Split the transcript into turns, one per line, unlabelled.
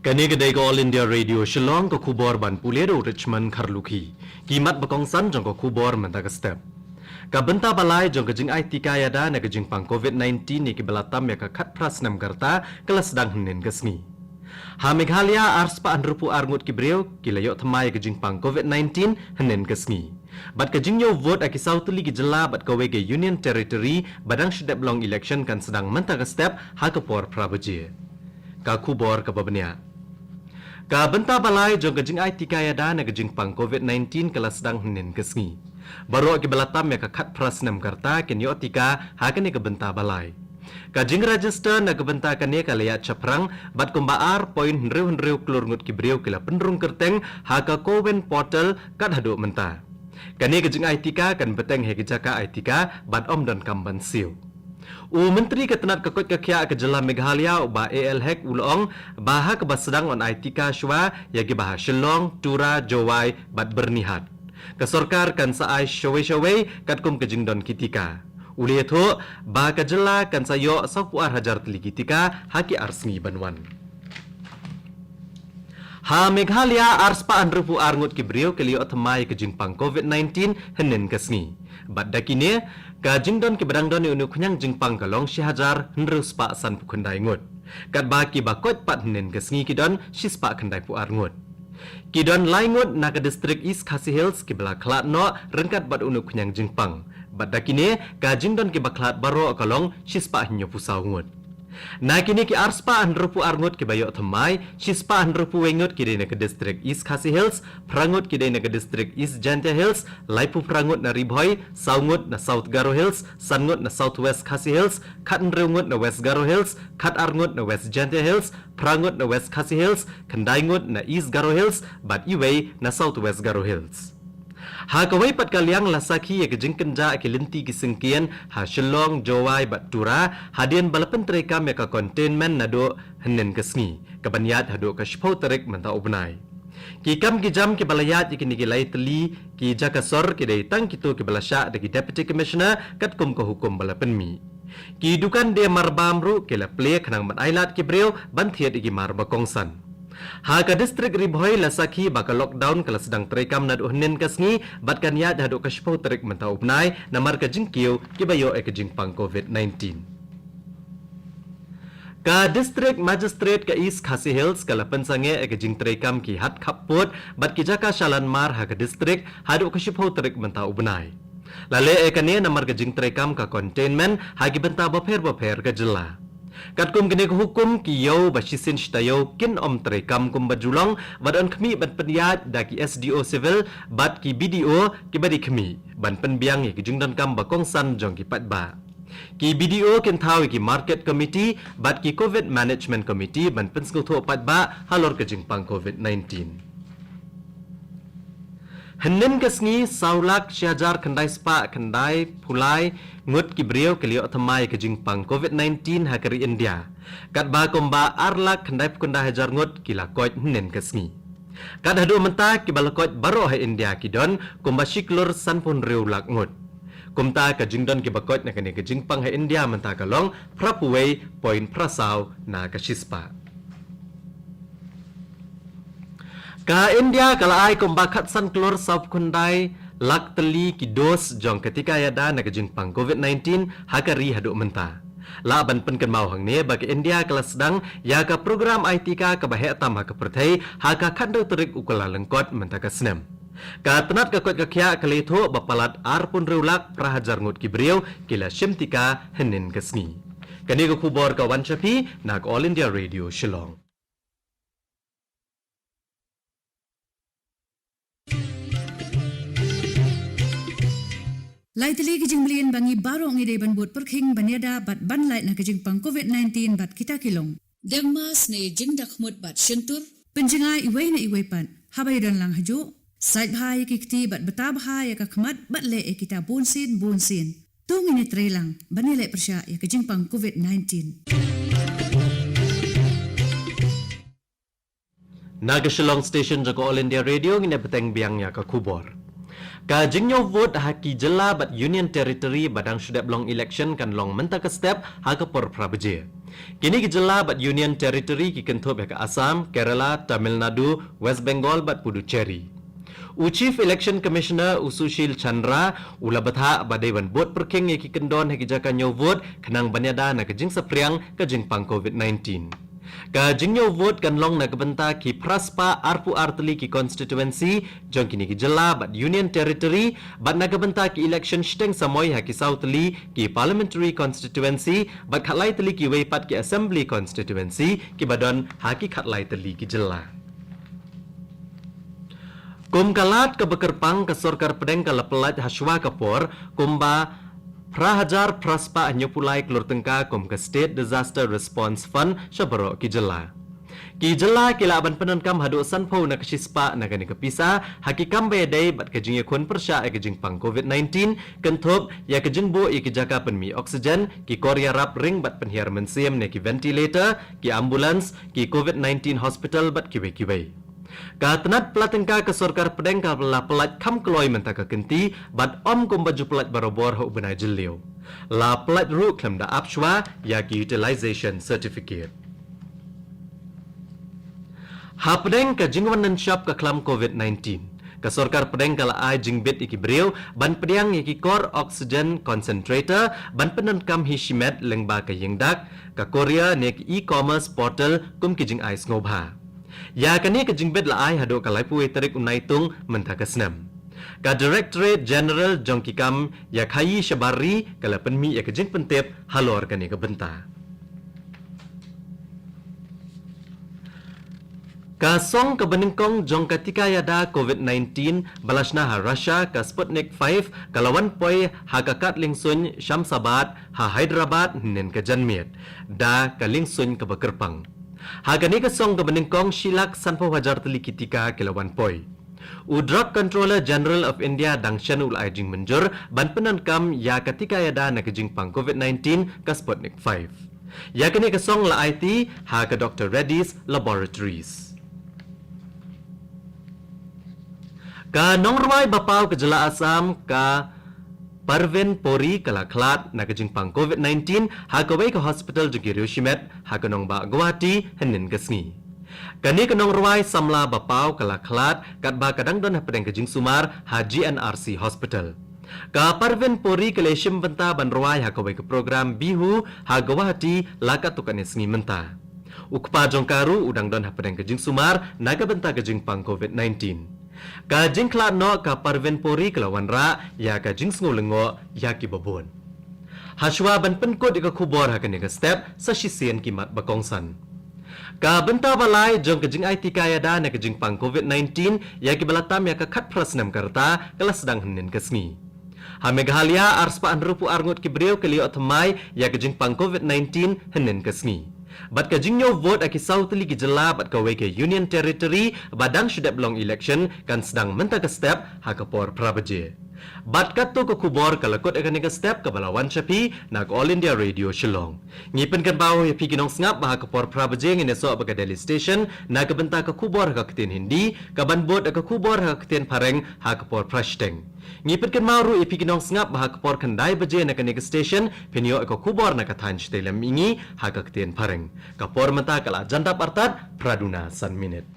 Kani kedai ko All India Radio Shillong ko kubor ban Pulero Richmond Kharlukhi. Kimat bakong san jong ko kubor mentaga step. Ka benta balai jong kejing IT kaya da na kejing pang COVID-19 ni kibalatam ya ka khat pras nam garta kelas dang hnen kesngi. Ha Meghalaya ars pa anrupu arngut kibreu kilayo thamai kejing pang COVID-19 hnen kesngi. Bat kejing yo vote aki sautuli ki jela bat kawe ke Union Territory badang shidap long election kan sedang mentaga step ha kapor prabaje. Ka kubor ka babnya. Ka benta balai jong kejing IT kaya da na kejing pang COVID-19 kelas dang hnen kesngi. Baru aki balatam ya ka khat pras nam karta kenyo tika ha kene ka benta balai. Ka jing register na ka benta kane ka leya chaprang bat kumbaar point henreu klur ngut kibreu kila penrung kerteng ha ka Cowen portal kat hadu menta. Kane ka jing IT ka kan beteng he kijaka IT ka bat om dan kamban siu. Menteri ketenat kekut kekia ke jela Meghalaya ba AL Hek ulong baha ke basedang on IT ka shwa yagi baha Shillong Tura Jowai bat bernihat. Kesorkar kan saai showe kat kum kejing don kitika. Uli itu ba ke jela kan sayo sapuar hajar teli kitika haki arsngi banwan. Ha Meghalaya ars pa anrupu arngut kibriu kelio thamai kejing pang COVID-19 henen kesngi. Bat dakine ka jingdon ki badangdon unu khunyang jingpang kalong si hajar henrus pa san pu khandai ngut kat ba ki bakot pat nen kesngi kidon sispa khandai pu arngut kidon laingut na ka district East Khasi Hills ki bala khlat no rengkat bat unu khunyang jingpang bat dakine ka jingdon ki baklat baro kalong sispa hinyo pu saungut na kini ki arspa anrupu arngut ki bayo thamai sispa anrupu wengut ki de na ka district East Khasi Hills prangut ki de na ka district East Jantia Hills laipu prangut na Ribhoi saungut na South Garo Hills sangut na South West Khasi Hills khat nreungut na West Garo Hills khat arngut na West Jantia Hills prangut na West Khasi Hills khandaingut na East Garo Hills bat iwei na South West Garo Hills. Ha kawai pat kaliang lasaki ya kejingken ja akilinti kisengkian ha Shillong Jowai bat Tura hadian balapan terekam ya ka containment nado henen kesngi kabanyat hado ka shpau terik menta ubnai ki kam ki jam ki balayat ikini ki lai teli ki jakasor ki dai tang kitu ki balasha dagi deputy commissioner kat kum ko hukum balapan mi ki dukan dia marbamru ki la play khanang man ailat ki breu banthiat iki marba kongsan. Ha ka district Ribhoi lasaki baka lockdown kala sedang terekam na duhnen kasngi bat kanyat hadu ka shpau terik menta upnai namar ka jingkiu ki bayo e ka jingpang COVID-19. Ka district magistrate ka East Khasi Hills kala pensange e ka jing terekam ki hat khaput bat ki jaka shalan mar ha ka district hadu ka shpau terik menta upnai. Lale e kane namar ka jing terekam ka containment hagi benta baper ka jela. Katkum kini ke hukum ki yo basisin shtayo kin om terekam kum bajulong badan kemi ban pendiat daki SDO civil bat ki BDO ki badi kemi ban penbiang ki jingdan kam bakong san jong ki patba ki BDO kin thau ki market committee bat ki COVID management committee ban pensku tho patba halor ke jingpang COVID-19. Henen kesngi saulak syajar kendai spa kendai pulai ngut kibriu kelio thamai ke jingpang COVID-19 hakari India kat ba komba arlak kendai pukunda hajar ngut kila koit henen kesngi kat hadu menta ki balakot baro ha India kidon komba shiklur sanpun riu lak ngut kumta ka jingdon ki bakot na kani ke jingpang ha India menta kalong prapuwei point prasau na ka shispa. Ka India kala ai kombakat san klor sab kundai lak teli ki dos jong ketika yada na kejingpang COVID-19 hakari hadu menta. La ban penkan mau hang ne bagi India kala sedang ya ka program IT ka ka bahe tam ha ka perthai ha ka khandu terik ukala lengkot menta ka snem. Ka tenat ka kot ka khya kali tho bapalat arpun reulak prahajar ngut ki brieu kila shimtika henin kesngi. Kani ko khubor ka wanchapi na All India Radio Shillong.
Laiteli kijing melian bangi baro ngide ban buat perking banyada bat ban lait na kijing pang COVID-19 bat kita kilong.
Dengmas ne jing dakmut bat syentur.
Penjengai iwai na iwai pan. Habai dan lang hajo. Sait bahaya kikti bat betab bahaya kakmat bat le kita bonsin. Tung ini trelang banilai persya ya kijing pang COVID-19.
Naga Shillong Station jago All India Radio ngine peteng biangnya ka kubor. Ka jingyo vote haki jela bat Union Territory badang sudah belong election kan long menta ke step haka por prabeje. Kini ki jela bat Union Territory ki kentup ya ke Assam, Kerala, Tamil Nadu, West Bengal bat Puducherry. Chief Election Commissioner Usushil Chandra ula batha badai ban vote perking ya ki kendon haki jaka nyo vote kenang banyada na kejing sepriang kejing pang COVID-19. Ka jingyo vote kan long na kebenta ki praspa arpu arteli ki constituency jong kini ki jela bat Union Territory bat na kebenta ki election shteng samoy ha ki Southli ki parliamentary constituency bat khatlai teli ki weipat ki assembly constituency ki badon ha ki khatlai teli ki jela. Kum kalat ke bekerpang ke sorkar pedeng ke lepelat haswa kapor kumba Prahajar Praspa Anyopulai Kelur Tengka kum ke State Disaster Response Fund Syabaro ki jela. Ki jela kila aban penankam hadu sanpau na kesispa na kani kepisa hakikam bedai bat kejing yakun persya kejing pang COVID-19 kentup ya kejing bu ya kijaka penmi oksigen ki Korea rap ring bat penhiar mensiem ne ki ventilator ki ambulans ki COVID-19 hospital bat kiwe-kiwe. Ka tenat pelatengka ke sorkar pedeng ka pelat kam keloi menta ka kenti bat om kum baju pelat barobor ho benai jelio. La pelat ru klem da apshwa ya ki utilization certificate. Ha pedeng ka jingwan nan shop ka klam COVID-19. Ka sorkar pedeng kala ai jingbit iki breu ban pediang iki kor oxygen concentrator ban penan kam hishimet lengba ka yengdak ka Korea nek e-commerce portal kum kijing ais ngobha. Ya kani ke jingbet la ai hado kalai puwe tarik unai tung menta kesnam. Ka Directorate General Jongkikam ya khayi shabari kala penmi ya kejing pentep halor kani ke benta. Ka song ke beningkong jong ketika yada COVID-19 balasna ha Russia ka Sputnik 5 kalawan poi ha kakat lingsun Shamsabad ha Hyderabad nen ke janmiet da ka lingsun ke bekerpang. Hagani ka song ka beningkong Shilak Sanpo Wajar Teli Kitika kilawan poi. Drug Controller General of India Dangshan ul ajing menjur ban penankam ya ketika yada na kejing pang COVID-19 ka Sputnik 5. Ya kini ka song la IT ha ka Dr. Reddy's Laboratories. Ka nongrwai bapau ke jela Asam ka Parvin Pori kala klat na kejing pang COVID-19 ha kawai ke hospital jegiriu shimet ha kanong ba Guwahati henin kesngi. Kani kanong ruai samla bapau kala klat kat ba kadang don ha pedeng kejing sumar ha GNRC hospital. Ka Parvin Pori kale shim benta ban ruai ha kawai ke program bihu ha Guwahati laka tukan esngi menta. Ukpa jongkaru udang don ha pedeng kejing sumar naga benta kejing pang COVID-19. Ka jing klat no ka Parvin Pori kelawan ra ya ka jing sngulengo ya ki babon. Hashwa ban penkot ka kubor ha kani ka step sa shisien kimat bakongsan. Ka benta balai jong ka jing IT kaya da na ka jing pang COVID-19 ya ki balatam ya ka khat prasnam karta kala sedang henin kesngi. Ha Meghalaya arspa anrupu arngut ki breu kelio thamai ya ka jing pang COVID-19 henin kesngi. Bat ka jingyo vote aki Southli ki jela bat ka weke Union Territory badang sudah belong election kan sedang menta ke step ha ka por prabaje. Bat kato ko kubor kalakot akan ka step ka balawan chapi na All India Radio Shillong. Ngipen kan bawo ya piginong ngap ha ka por prabaje ngine so ba ka Delhi Station na ka benta ka kubor ka ktin Hindi ka banbot ka kubor ka ktin Pareng ha ka por prashteng. Ngipit kan maru ipi kinong ngap bah kapor kandai baje na kanig station pinyo ko kubor na kathan stelam ingi hakaktien pareng kapor mata kala janta partat praduna san minute.